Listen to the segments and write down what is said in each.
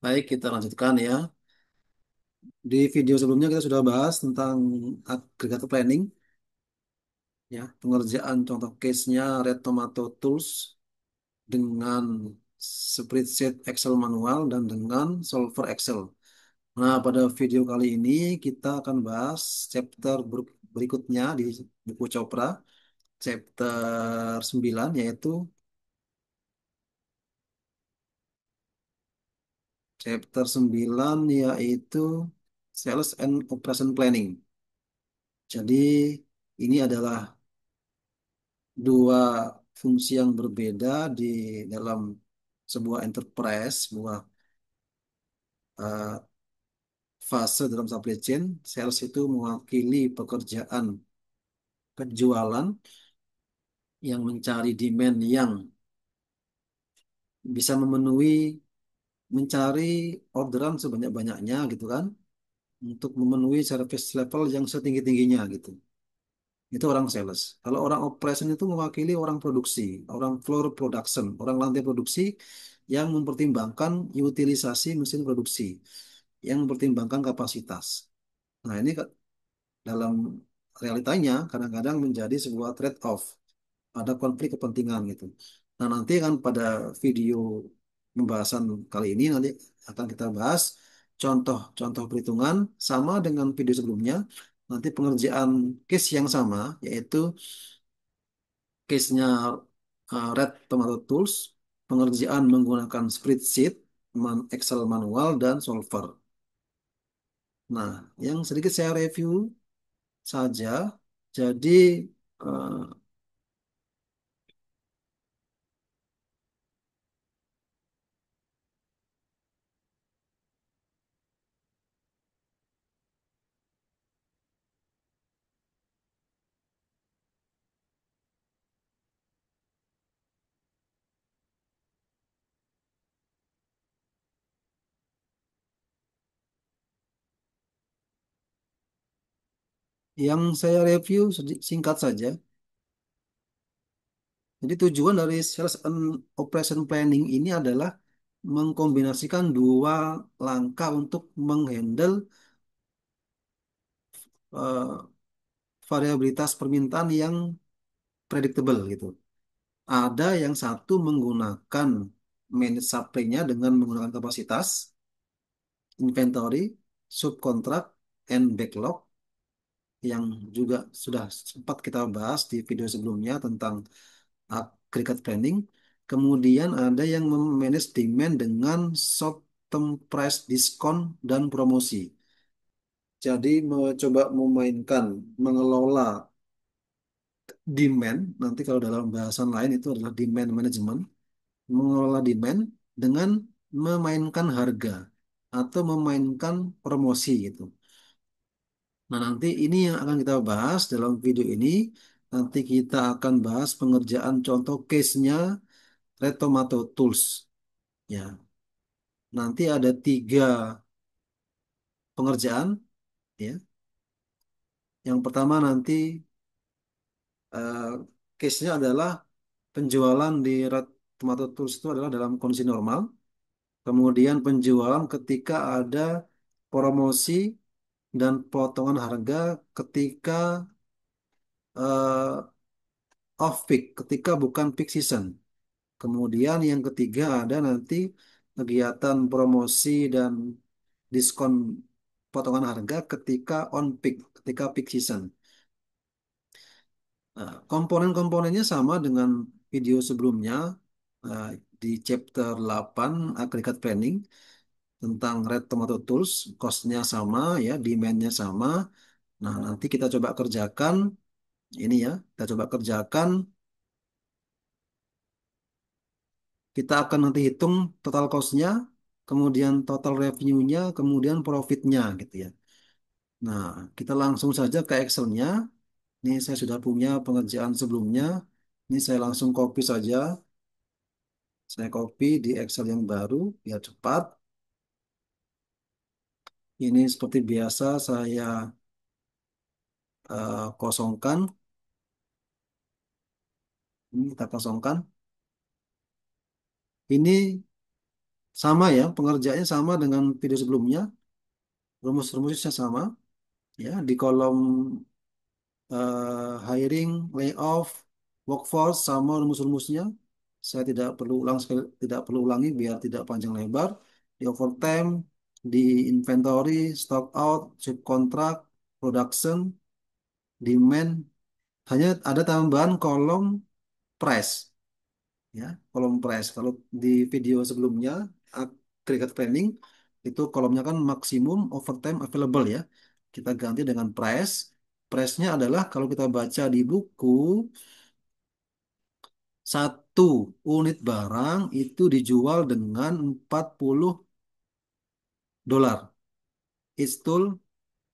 Baik, kita lanjutkan ya. Di video sebelumnya kita sudah bahas tentang aggregator planning, ya, pengerjaan contoh case-nya Red Tomato Tools dengan spreadsheet Excel manual dan dengan solver Excel. Nah, pada video kali ini kita akan bahas chapter berikutnya di buku Chopra, chapter 9, yaitu chapter 9 yaitu Sales and Operation Planning. Jadi ini adalah dua fungsi yang berbeda di dalam sebuah enterprise, sebuah eh, fase dalam supply chain. Sales itu mewakili pekerjaan penjualan yang mencari demand yang bisa mencari orderan sebanyak-banyaknya gitu kan, untuk memenuhi service level yang setinggi-tingginya gitu. Itu orang sales. Kalau orang operation itu mewakili orang produksi, orang floor production, orang lantai produksi yang mempertimbangkan utilisasi mesin produksi, yang mempertimbangkan kapasitas. Nah, ini dalam realitanya kadang-kadang menjadi sebuah trade-off, ada konflik kepentingan gitu. Nah, nanti kan pada video pembahasan kali ini nanti akan kita bahas contoh-contoh perhitungan sama dengan video sebelumnya. Nanti pengerjaan case yang sama, yaitu case-nya Red Tomato Tools, pengerjaan menggunakan spreadsheet, Excel manual, dan solver. Nah, yang sedikit saya review saja. Jadi, eh, yang saya review singkat saja. Jadi tujuan dari Sales and Operation Planning ini adalah mengkombinasikan dua langkah untuk menghandle eh, variabilitas permintaan yang predictable gitu. Ada yang satu menggunakan manage supply-nya dengan menggunakan kapasitas, inventory, subkontrak, and backlog yang juga sudah sempat kita bahas di video sebelumnya tentang aggregate planning. Kemudian ada yang memanage demand dengan short term price discount dan promosi. Jadi mencoba memainkan, mengelola demand, nanti kalau dalam bahasan lain itu adalah demand management, mengelola demand dengan memainkan harga atau memainkan promosi gitu. Nah, nanti ini yang akan kita bahas dalam video ini. Nanti kita akan bahas pengerjaan contoh case-nya Red Tomato Tools. Ya, nanti ada tiga pengerjaan. Ya, yang pertama nanti eh, case-nya adalah penjualan di Red Tomato Tools itu adalah dalam kondisi normal. Kemudian penjualan ketika ada promosi dan potongan harga ketika eh, off peak, ketika bukan peak season. Kemudian yang ketiga ada nanti kegiatan promosi dan diskon potongan harga ketika on peak, ketika peak season. Nah, komponen-komponennya sama dengan video sebelumnya, eh, di chapter 8 aggregate planning tentang Red Tomato Tools, cost-nya sama ya, demand-nya sama. Nah, nanti kita coba kerjakan ini ya, kita coba kerjakan. Kita akan nanti hitung total cost-nya, kemudian total revenue-nya, kemudian profit-nya gitu ya. Nah, kita langsung saja ke Excel-nya. Ini saya sudah punya pengerjaan sebelumnya. Ini saya langsung copy saja. Saya copy di Excel yang baru biar cepat. Ini seperti biasa saya kosongkan. Ini kita kosongkan. Ini Sama ya, pengerjaannya sama dengan video sebelumnya, rumus-rumusnya sama ya. Di kolom hiring, layoff, workforce sama rumus-rumusnya. Saya tidak perlu ulang sekali, tidak perlu ulangi biar tidak panjang lebar. Di overtime, di inventory, stock out, subkontrak, production, demand, hanya ada tambahan kolom price ya, kolom price. Kalau di video sebelumnya aggregate planning itu kolomnya kan maksimum overtime available ya. Kita ganti dengan price. Price-nya adalah kalau kita baca di buku, satu unit barang itu dijual dengan $40. Each tool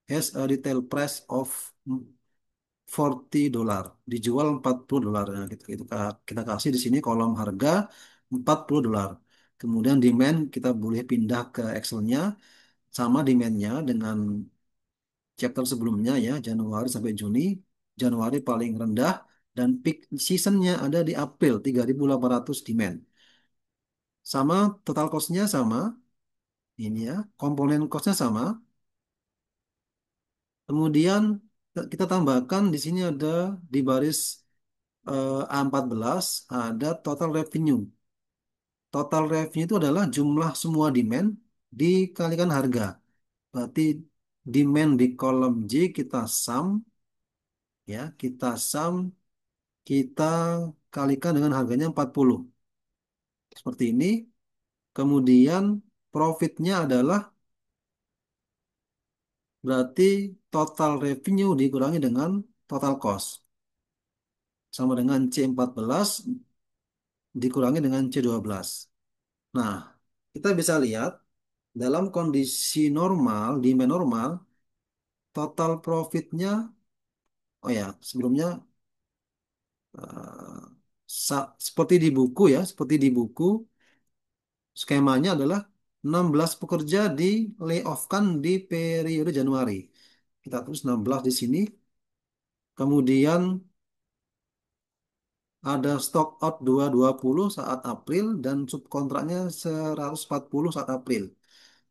has a retail price of $40. Dijual $40. Nah, kita kasih di sini kolom harga $40. Kemudian demand kita boleh pindah ke Excel-nya, sama demand-nya dengan chapter sebelumnya ya, Januari sampai Juni. Januari paling rendah dan peak season-nya ada di April, 3.800 demand. Sama total cost-nya sama, ini ya, komponen cost-nya sama. Kemudian kita tambahkan di sini ada di baris A14 ada total revenue. Total revenue itu adalah jumlah semua demand dikalikan harga. Berarti demand di kolom J kita sum ya, kita kalikan dengan harganya 40. Seperti ini. Kemudian profitnya adalah berarti total revenue dikurangi dengan total cost. Sama dengan C14 dikurangi dengan C12. Nah, kita bisa lihat dalam kondisi normal, demand normal, total profitnya, oh ya, sebelumnya eh, seperti di buku ya, seperti di buku, skemanya adalah 16 pekerja di layoff-kan di periode Januari. Kita tulis 16 di sini. Kemudian ada stock out 220 saat April dan subkontraknya 140 saat April.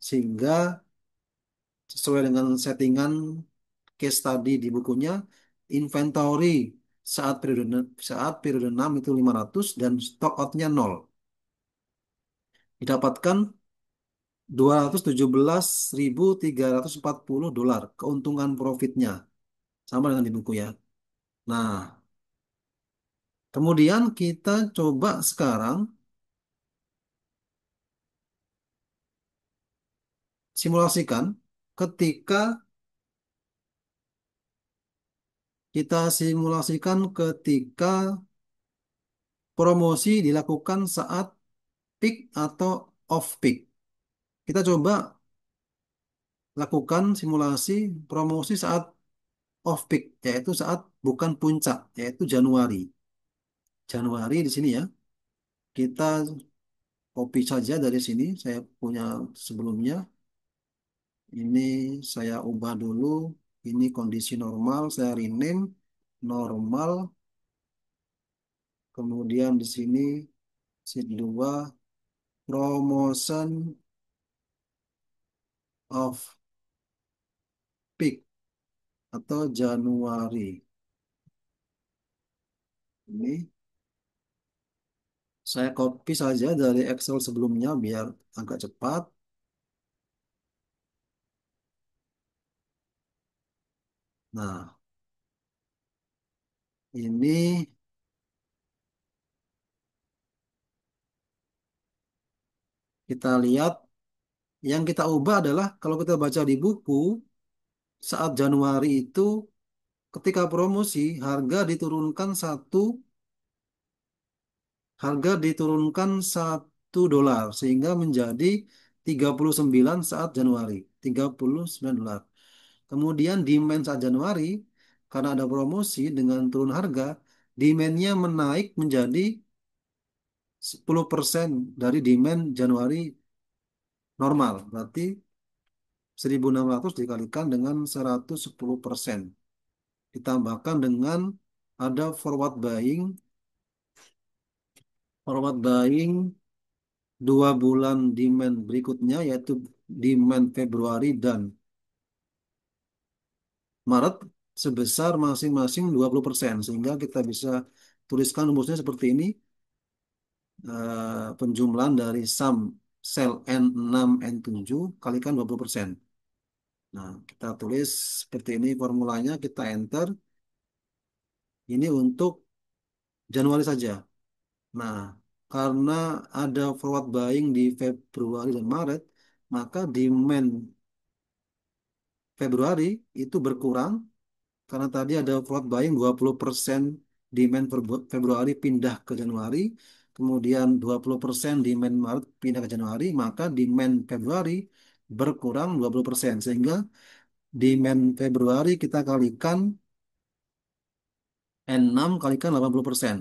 Sehingga sesuai dengan settingan case tadi di bukunya, inventory saat periode 6 itu 500 dan stock outnya 0. Didapatkan $217.340 keuntungan profitnya. Sama dengan di buku ya. Nah, kemudian kita coba sekarang simulasikan ketika ketika promosi dilakukan saat peak atau off peak. Kita coba lakukan simulasi promosi saat off peak, yaitu saat bukan puncak, yaitu Januari. Januari di sini ya. Kita copy saja dari sini. Saya punya sebelumnya. Ini saya ubah dulu. Ini kondisi normal. Saya rename normal. Kemudian di sini sheet 2 promotion of peak atau Januari. Ini saya copy saja dari Excel sebelumnya biar agak cepat. Nah, ini kita lihat yang kita ubah adalah kalau kita baca di buku saat Januari itu ketika promosi harga diturunkan $1 sehingga menjadi 39 saat Januari, $39. Kemudian demand saat Januari karena ada promosi dengan turun harga, demandnya menaik menjadi 10% dari demand Januari normal. Berarti 1.600 dikalikan dengan 110%. Ditambahkan dengan ada forward buying 2 bulan demand berikutnya yaitu demand Februari dan Maret sebesar masing-masing 20%. Sehingga kita bisa tuliskan rumusnya seperti ini. Penjumlahan dari sum sel N6 N7 kalikan 20%. Nah, kita tulis seperti ini formulanya, kita enter. Ini untuk Januari saja. Nah, karena ada forward buying di Februari dan Maret, maka demand Februari itu berkurang karena tadi ada forward buying 20% demand Februari pindah ke Januari, kemudian 20% demand Maret pindah ke Januari, maka demand Februari berkurang 20%, sehingga demand Februari kita kalikan N6 kalikan 80%,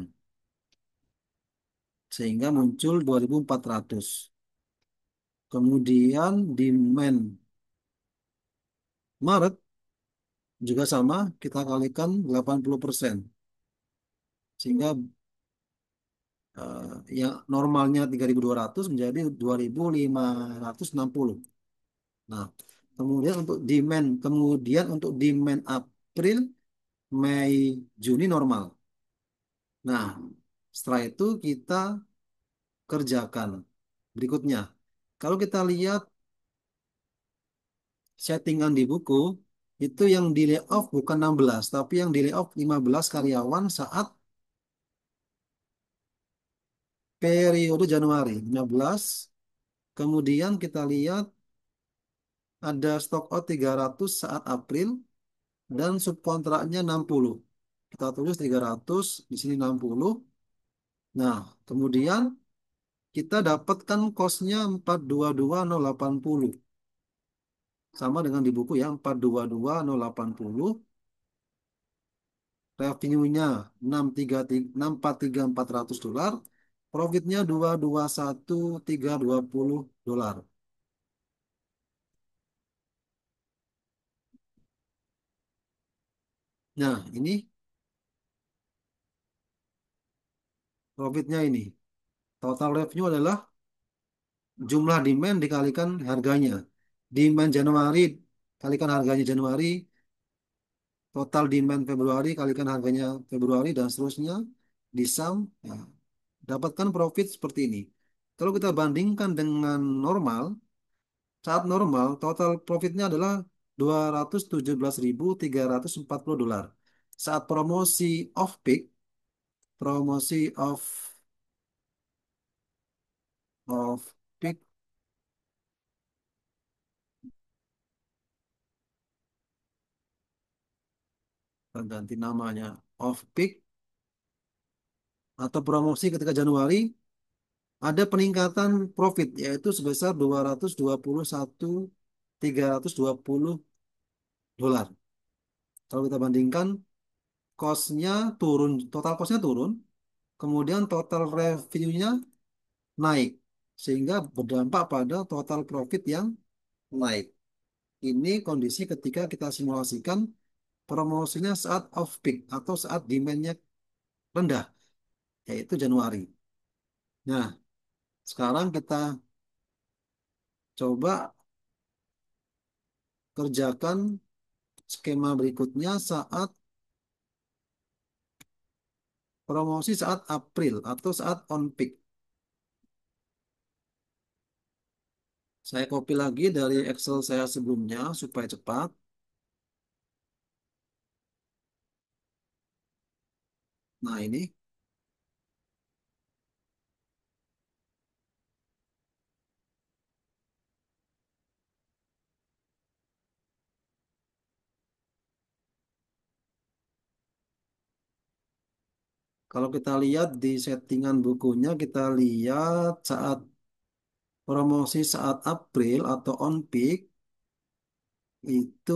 sehingga muncul 2.400. Kemudian demand Maret juga sama, kita kalikan 80%. Sehingga yang normalnya 3.200 menjadi 2.560. Nah, kemudian untuk demand April, Mei, Juni normal. Nah, setelah itu kita kerjakan berikutnya. Kalau kita lihat settingan di buku, itu yang di layoff bukan 16, tapi yang di layoff 15 karyawan saat periode Januari 15. Kemudian kita lihat ada stock out 300 saat April dan subkontraknya 60. Kita tulis 300, di sini 60. Nah, kemudian kita dapatkan cost-nya 422.080. Sama dengan di buku ya, 422.080. Revenue-nya 643.400 dolar. Profitnya 221.320 dolar. Nah, ini profitnya ini. Total revenue adalah jumlah demand dikalikan harganya. Demand Januari kalikan harganya Januari, total demand Februari kalikan harganya Februari, dan seterusnya di sum. Nah, dapatkan profit seperti ini. Kalau kita bandingkan dengan normal, saat normal total profitnya adalah 217.340 dolar. Saat promosi off peak, ganti namanya, off peak atau promosi ketika Januari, ada peningkatan profit yaitu sebesar 221.320 dolar. Kalau kita bandingkan, cost-nya turun, total cost-nya turun, kemudian total revenue-nya naik, sehingga berdampak pada total profit yang naik. Ini kondisi ketika kita simulasikan promosinya saat off peak atau saat demand-nya rendah, yaitu Januari. Nah, sekarang kita coba kerjakan skema berikutnya saat promosi saat April atau saat on peak. Saya copy lagi dari Excel saya sebelumnya supaya cepat. Nah, ini kalau kita lihat di settingan bukunya, kita lihat saat promosi saat April atau on peak itu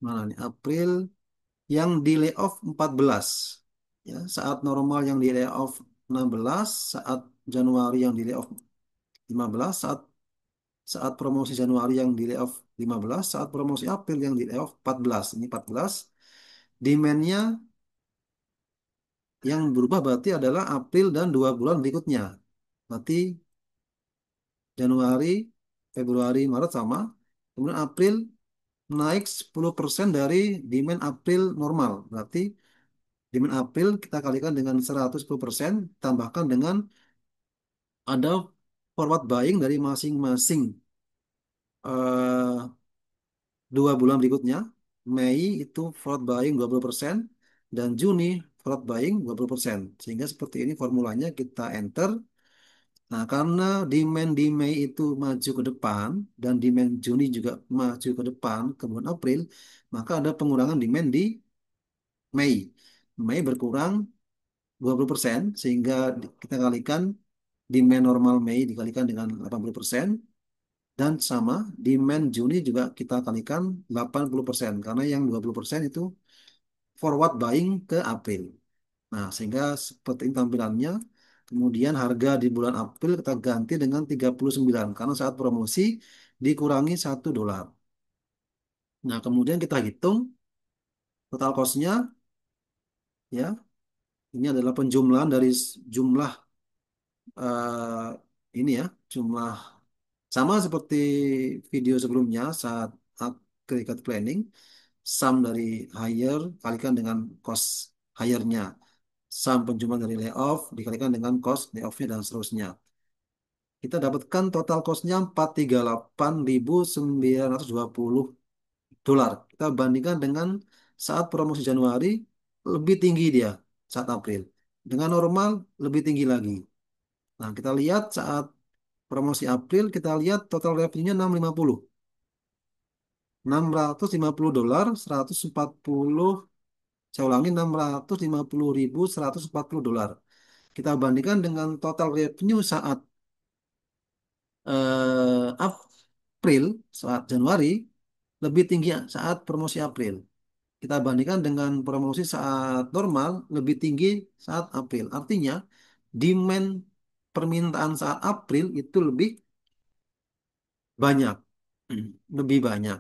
mana nih? April yang di layoff 14. Ya, saat normal yang di layoff 16, saat Januari yang di layoff 15, saat saat promosi Januari yang di layoff 15, saat promosi April yang di layoff 14. Ini 14. Demand-nya yang berubah berarti adalah April dan 2 bulan berikutnya. Berarti Januari, Februari, Maret sama. Kemudian April naik 10% dari demand April normal. Berarti demand April kita kalikan dengan 110%, tambahkan dengan ada forward buying dari masing-masing eh, 2 bulan berikutnya. Mei itu forward buying 20% dan Juni forward buying 20%. Sehingga seperti ini formulanya kita enter. Nah, karena demand di Mei itu maju ke depan dan demand Juni juga maju ke depan ke bulan April, maka ada pengurangan demand di Mei. Mei berkurang 20% sehingga kita kalikan demand normal Mei dikalikan dengan 80%. Dan sama, demand Juni juga kita kalikan 80% karena yang 20% itu forward buying ke April. Nah, sehingga seperti ini tampilannya. Kemudian harga di bulan April kita ganti dengan 39 karena saat promosi dikurangi $1. Nah, kemudian kita hitung total cost-nya ya. Ini adalah penjumlahan dari jumlah ini ya, jumlah sama seperti video sebelumnya saat aggregate planning. Sum dari hire kalikan dengan cost hire-nya. Sum penjumlahan dari layoff dikalikan dengan cost layoff-nya dan seterusnya. Kita dapatkan total cost-nya 438.920 dolar. Kita bandingkan dengan saat promosi Januari lebih tinggi dia saat April. Dengan normal lebih tinggi lagi. Nah, kita lihat saat promosi April kita lihat total revenue-nya 650 $650 140. Saya ulangi 650.140 dolar. Kita bandingkan dengan total revenue saat April, saat Januari, lebih tinggi saat promosi April. Kita bandingkan dengan promosi saat normal, lebih tinggi saat April. Artinya, demand permintaan saat April itu lebih banyak. Lebih banyak.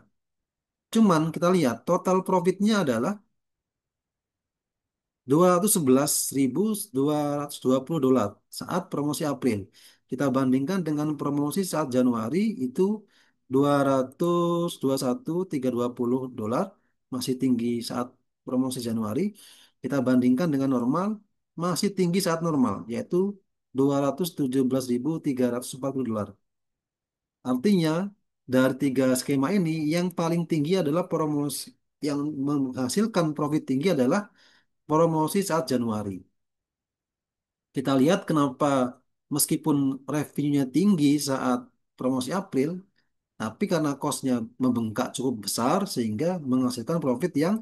Cuman kita lihat total profitnya adalah 211.220 dolar saat promosi April. Kita bandingkan dengan promosi saat Januari itu 221.320 dolar, masih tinggi saat promosi Januari. Kita bandingkan dengan normal, masih tinggi saat normal, yaitu 217.340 dolar. Artinya dari tiga skema ini yang paling tinggi adalah promosi, yang menghasilkan profit tinggi adalah promosi saat Januari. Kita lihat kenapa meskipun revenue-nya tinggi saat promosi April, tapi karena cost-nya membengkak cukup besar sehingga menghasilkan profit yang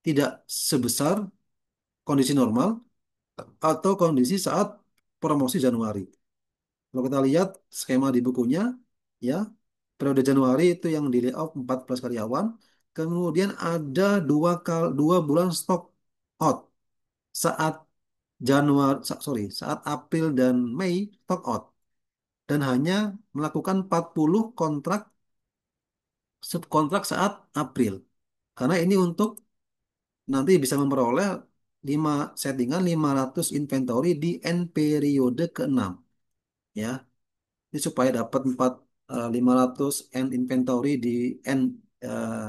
tidak sebesar kondisi normal atau kondisi saat promosi Januari. Kalau kita lihat skema di bukunya, ya, periode Januari itu yang di layoff 14 karyawan, kemudian ada 2 bulan stock out saat saat April dan Mei stock out dan hanya melakukan 40 kontrak subkontrak saat April. Karena ini untuk nanti bisa memperoleh 5 settingan 500 inventory di N periode ke-6 ya. Ini supaya dapat 500 N inventory di N eh,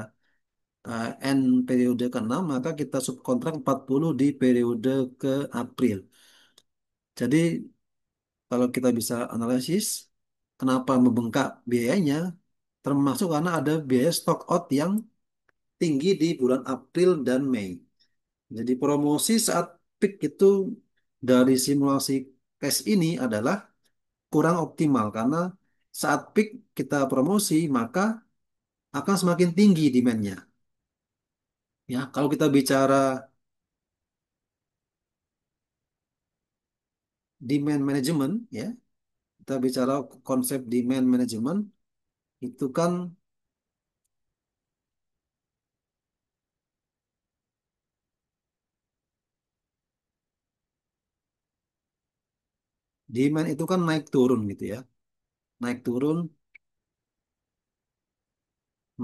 N periode ke-6 maka kita subkontrak 40 di periode ke April. Jadi kalau kita bisa analisis kenapa membengkak biayanya, termasuk karena ada biaya stock out yang tinggi di bulan April dan Mei. Jadi promosi saat peak itu dari simulasi cash ini adalah kurang optimal karena saat peak kita promosi maka akan semakin tinggi demand-nya. Ya, kalau kita bicara demand management, ya, kita bicara konsep demand management itu kan demand itu kan naik turun gitu ya, naik turun.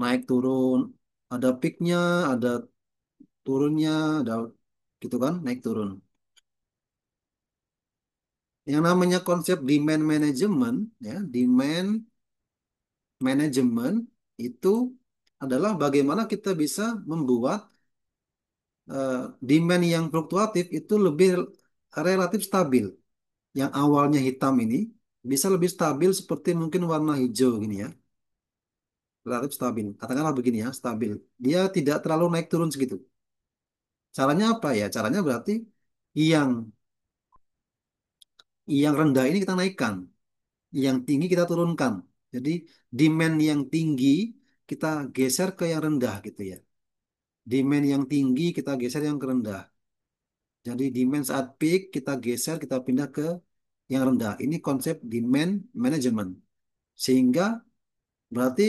naik turun, ada peaknya, ada turunnya, ada gitu kan, naik turun. Yang namanya konsep demand management, ya, demand management itu adalah bagaimana kita bisa membuat eh, demand yang fluktuatif itu lebih relatif stabil. Yang awalnya hitam ini bisa lebih stabil seperti mungkin warna hijau gini ya, relatif stabil. Katakanlah begini ya, stabil. Dia tidak terlalu naik turun segitu. Caranya apa ya? Caranya berarti yang yang rendah ini kita naikkan, yang tinggi kita turunkan. Jadi demand yang tinggi kita geser ke yang rendah gitu ya. Demand yang tinggi kita geser yang ke rendah. Jadi demand saat peak kita geser kita pindah ke yang rendah. Ini konsep demand management. Sehingga berarti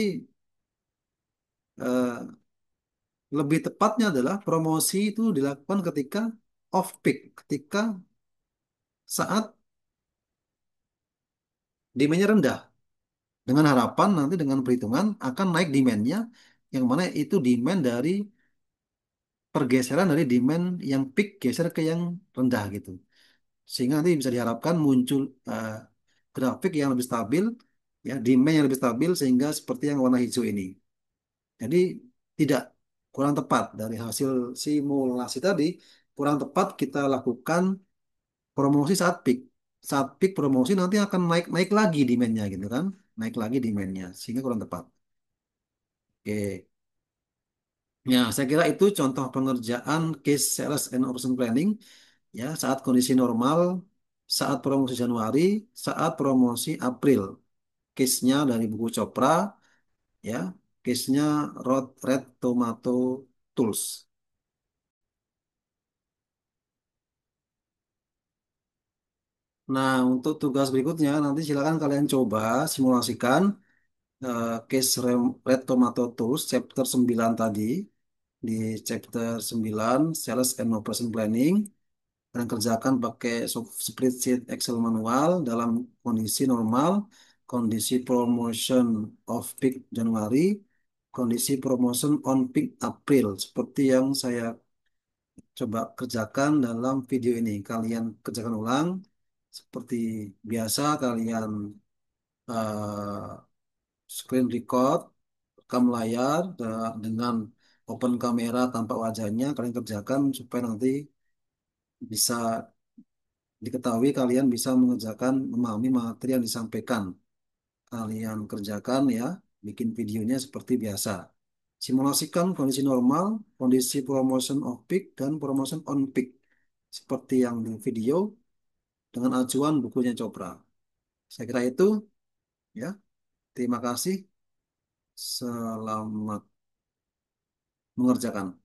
eh, lebih tepatnya adalah promosi itu dilakukan ketika off peak, ketika saat demandnya rendah. Dengan harapan nanti dengan perhitungan akan naik demandnya, yang mana itu demand dari pergeseran dari demand yang peak geser ke yang rendah gitu. Sehingga nanti bisa diharapkan muncul eh, grafik yang lebih stabil, ya demand yang lebih stabil sehingga seperti yang warna hijau ini. Jadi tidak kurang tepat dari hasil simulasi tadi, kurang tepat kita lakukan promosi saat peak. Saat peak promosi nanti akan naik naik lagi demandnya gitu kan, naik lagi demandnya sehingga kurang tepat. Oke. Ya, saya kira itu contoh pengerjaan case sales and operation planning ya saat kondisi normal, saat promosi Januari, saat promosi April. Case-nya dari buku Chopra ya, case-nya Red Tomato Tools. Nah, untuk tugas berikutnya nanti silakan kalian coba simulasikan case Red Tomato Tools chapter 9 tadi di chapter 9 Sales and Operation Planning dan kerjakan pakai spreadsheet Excel manual dalam kondisi normal, kondisi promotion of peak Januari, kondisi promotion on peak April, seperti yang saya coba kerjakan dalam video ini. Kalian kerjakan ulang, seperti biasa kalian eh, screen record, rekam layar dengan open kamera tanpa wajahnya, kalian kerjakan supaya nanti bisa diketahui kalian bisa mengerjakan memahami materi yang disampaikan. Kalian kerjakan ya, bikin videonya seperti biasa. Simulasikan kondisi normal, kondisi promotion off peak dan promotion on peak seperti yang di video dengan acuan bukunya Chopra. Saya kira itu ya. Terima kasih. Selamat mengerjakan.